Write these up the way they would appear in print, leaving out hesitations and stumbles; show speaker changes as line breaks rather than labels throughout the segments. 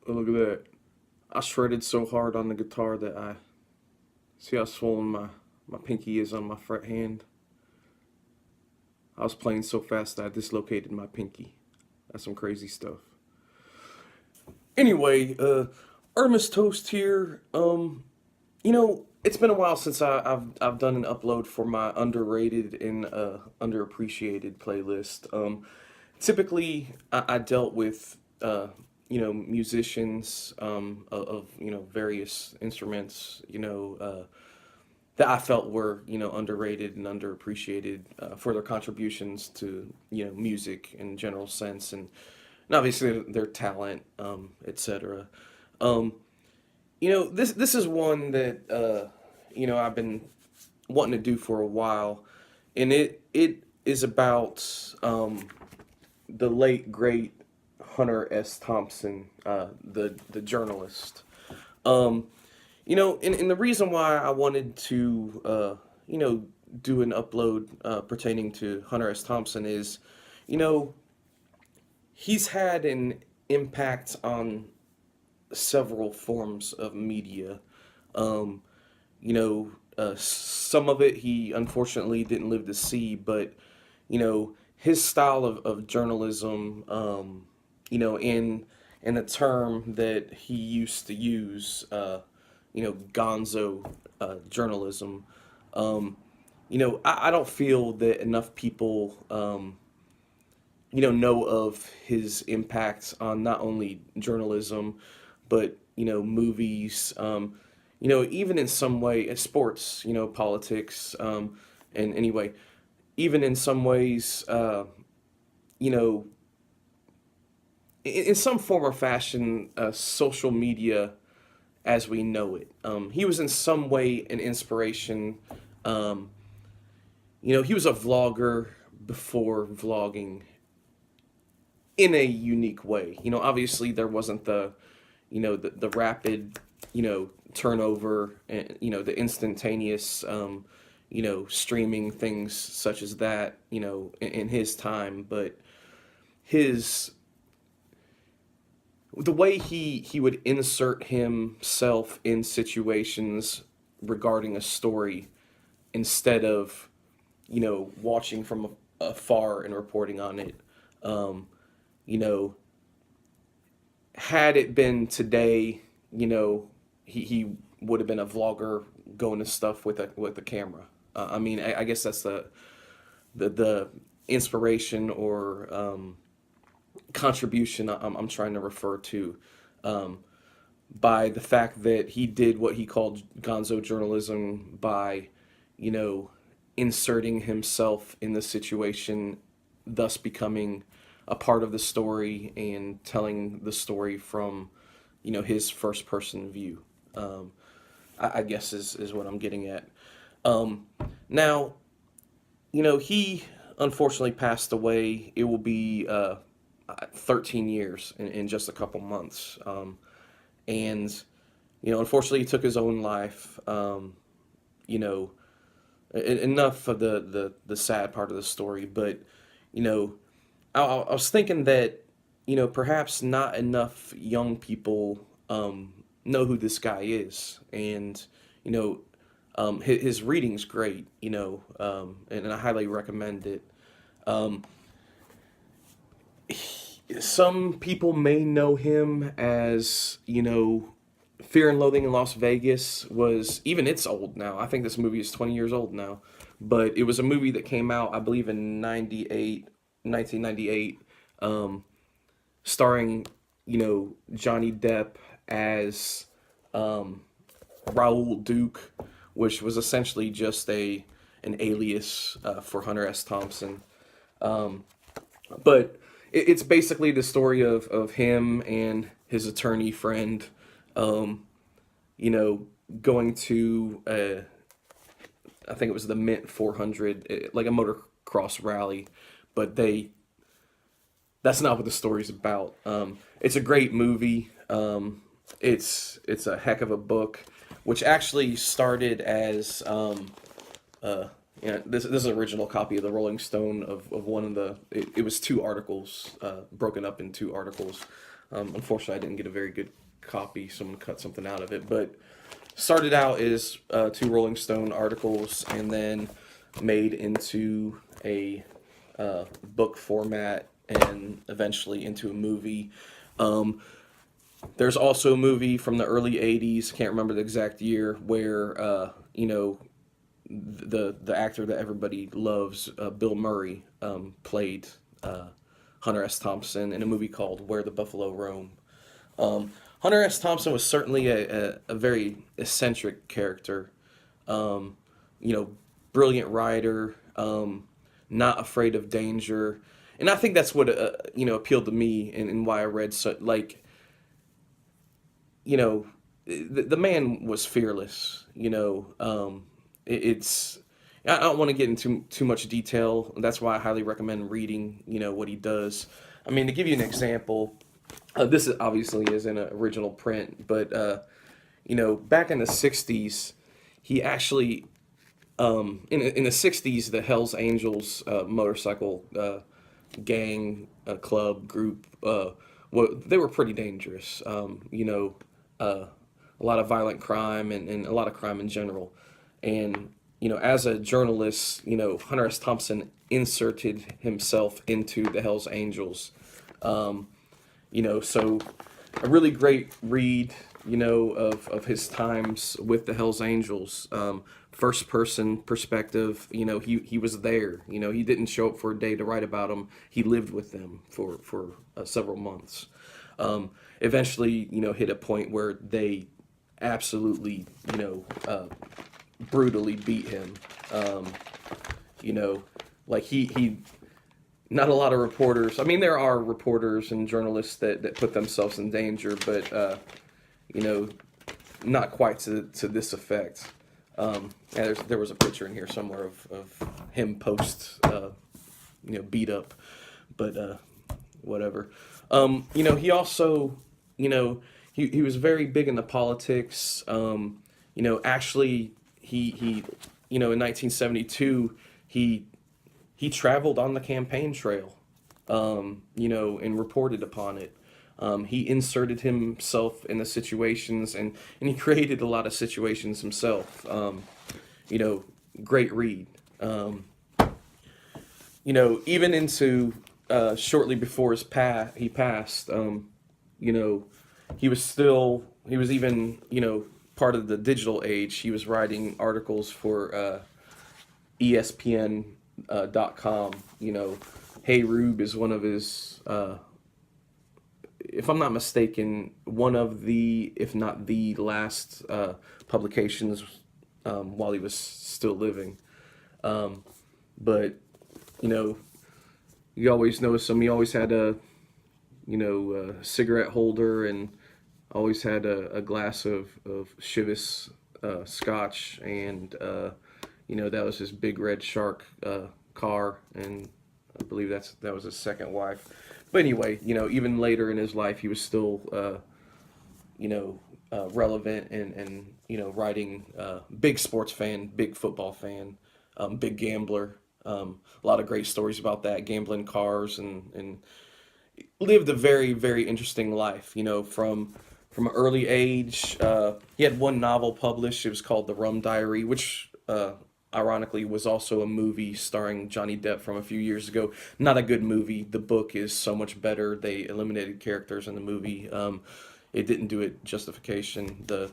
Oh, look at that. I shredded so hard on the guitar that I see how swollen my pinky is on my fret hand. I was playing so fast that I dislocated my pinky. That's some crazy stuff. Anyway, Artemus Toast here. It's been a while since I've done an upload for my underrated and underappreciated playlist. Typically, I dealt with musicians of various instruments that I felt were underrated and underappreciated for their contributions to music in general sense, and obviously their talent, etc. Um, this is one that I've been wanting to do for a while, and it is about the late great Hunter S. Thompson, the journalist. Um, and the reason why I wanted to do an upload pertaining to Hunter S. Thompson is, you know, he's had an impact on several forms of media. Um, some of it he unfortunately didn't live to see, but his style of journalism, in a term that he used to use, gonzo journalism. I don't feel that enough people, know of his impacts on not only journalism, but movies. Even in some way, sports. Politics. And anyway, even in some ways, you know, in some form or fashion, social media as we know it. He was in some way an inspiration. Um, he was a vlogger before vlogging in a unique way. Obviously there wasn't the rapid, turnover, and, the instantaneous, streaming things such as that, in his time, but his the way he would insert himself in situations regarding a story instead of watching from afar and reporting on it. Um, you know, had it been today, he would have been a vlogger going to stuff with a camera. I guess that's the inspiration or contribution I'm trying to refer to, um, by the fact that he did what he called gonzo journalism by, you know, inserting himself in the situation, thus becoming a part of the story and telling the story from, his first person view. Um, I guess is what I'm getting at. Um, Now, he unfortunately passed away. It will be 13 years in just a couple months. And unfortunately, he took his own life. You know, Enough of the sad part of the story, but you know, I was thinking that perhaps not enough young people know who this guy is, and you know, his reading's great, and I highly recommend it. Um, some people may know him as, Fear and Loathing in Las Vegas was, even it's old now. I think this movie is 20 years old now. But it was a movie that came out, I believe, in 1998, starring, Johnny Depp as Raoul Duke, which was essentially just an alias for Hunter S. Thompson. Um, but it's basically the story of him and his attorney friend, um, you know, going to I think it was the Mint 400, like a motocross rally, but that's not what the story's about. It's a great movie. It's a heck of a book, which actually started as this is an original copy of the Rolling Stone of one of it was two articles, broken up in two articles. Unfortunately, I didn't get a very good copy. Someone cut something out of it, but started out as two Rolling Stone articles, and then made into a book format, and eventually into a movie. Um, there's also a movie from the early '80s. Can't remember the exact year where the actor that everybody loves, Bill Murray, played Hunter S. Thompson in a movie called Where the Buffalo Roam. Hunter S. Thompson was certainly a very eccentric character. Um, Brilliant writer, not afraid of danger, and I think that's what appealed to me, and why I read so like you know the man was fearless. It's I don't want to get into too much detail. That's why I highly recommend reading what he does. I mean, to give you an example, this is obviously is in an original print, but back in the '60s, he actually in the '60s, the Hell's Angels motorcycle gang club group, they were pretty dangerous. A lot of violent crime, and a lot of crime in general. And as a journalist, Hunter S. Thompson inserted himself into the Hell's Angels. So a really great read, of his times with the Hell's Angels. First person perspective, he was there. He didn't show up for a day to write about them. He lived with them for several months. Eventually, hit a point where they absolutely, brutally beat him. You know, like he not a lot of reporters. I mean, there are reporters and journalists that put themselves in danger, but you know, not quite to this effect. And there was a picture in here somewhere of him post, beat up, but whatever. He also, he was very big into politics. Actually, he in 1972, he traveled on the campaign trail, and reported upon it. He inserted himself in the situations, and he created a lot of situations himself. Great read. Even into shortly before he passed, he was even, part of the digital age. He was writing articles for ESPN.com. Hey Rube is one of his, if I'm not mistaken, one of the, if not the last publications while he was still living. But, you always notice him. He always had a cigarette holder, and always had a glass of Chivas scotch, and that was his big red shark car, and I believe that was his second wife. But anyway, even later in his life, he was still relevant, and writing, big sports fan, big football fan, big gambler. A lot of great stories about that, gambling cars, and lived a very, very interesting life, from an early age. He had one novel published. It was called The Rum Diary, which ironically was also a movie starring Johnny Depp from a few years ago. Not a good movie. The book is so much better. They eliminated characters in the movie. It didn't do it justification, the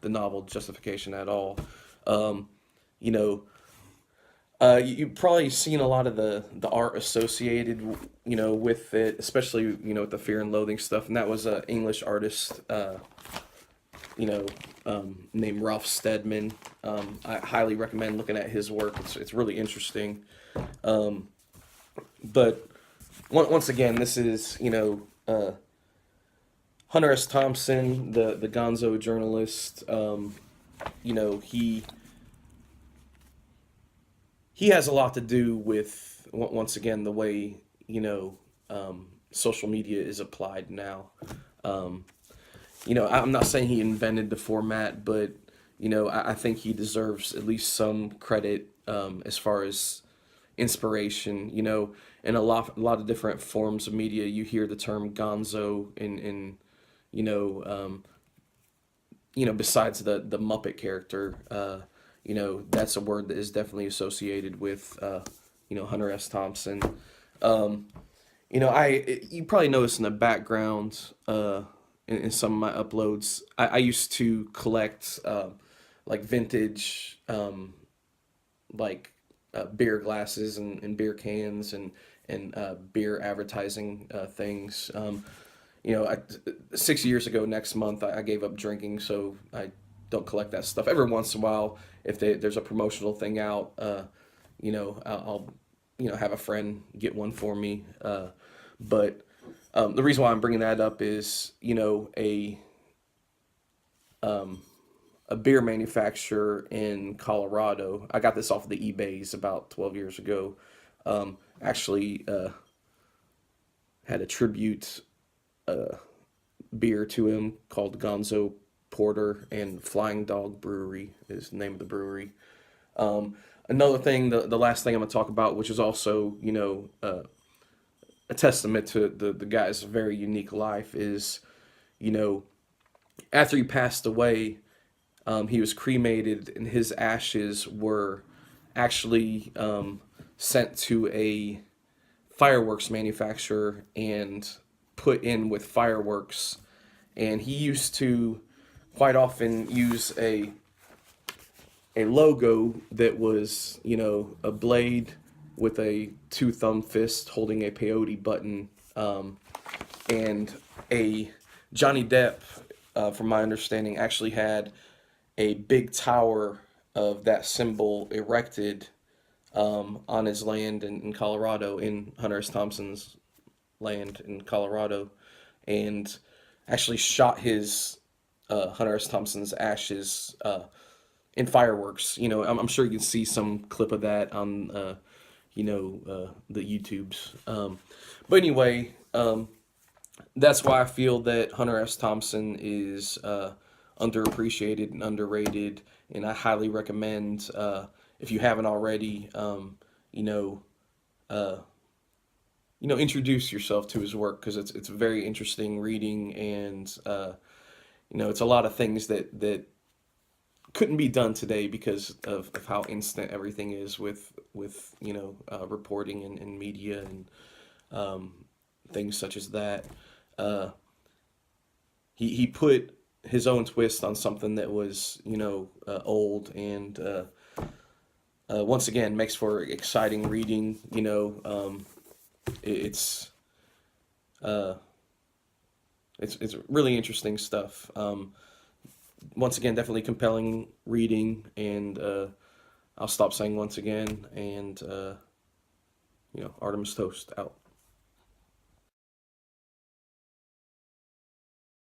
novel justification at all. Um, you know, you've probably seen a lot of the art associated, with it, especially, with the Fear and Loathing stuff. And that was an English artist, named Ralph Steadman. I highly recommend looking at his work. It's really interesting. But once again, this is, Hunter S. Thompson, the Gonzo journalist. He has a lot to do with, once again, the way, social media is applied now. I'm not saying he invented the format, but, I think he deserves at least some credit, as far as inspiration. in a lot of different forms of media, you hear the term gonzo in you know, besides the Muppet character, that's a word that is definitely associated with, Hunter S. Thompson. Um, you probably noticed in the background, in some of my uploads, I used to collect, like vintage, like beer glasses and beer cans and beer advertising things. 6 years ago next month, I gave up drinking, so I don't collect that stuff. Every once in a while, if there's a promotional thing out, I'll have a friend get one for me. But the reason why I'm bringing that up is, a beer manufacturer in Colorado. I got this off of the eBays about 12 years ago. Actually, had a tribute beer to him called Gonzo Porter, and Flying Dog Brewery is the name of the brewery. Another thing, the last thing I'm going to talk about, which is also, a testament to the guy's very unique life, is, you know, after he passed away, he was cremated, and his ashes were actually sent to a fireworks manufacturer and put in with fireworks. And he used to quite often use a logo that was, a blade with a two thumb fist holding a peyote button, and a Johnny Depp, from my understanding, actually had a big tower of that symbol erected on his land in Colorado, in Hunter S. Thompson's land in Colorado, and actually shot his Hunter S. Thompson's ashes in fireworks. I'm sure you can see some clip of that on the YouTubes. But anyway, that's why I feel that Hunter S. Thompson is underappreciated and underrated, and I highly recommend, if you haven't already, introduce yourself to his work, because it's very interesting reading, and it's a lot of things that couldn't be done today because of how instant everything is with reporting and media and things such as that. He put his own twist on something that was old, and once again makes for exciting reading. It's it's really interesting stuff. Once again, definitely compelling reading, and I'll stop saying once again, and Artemis Toast out.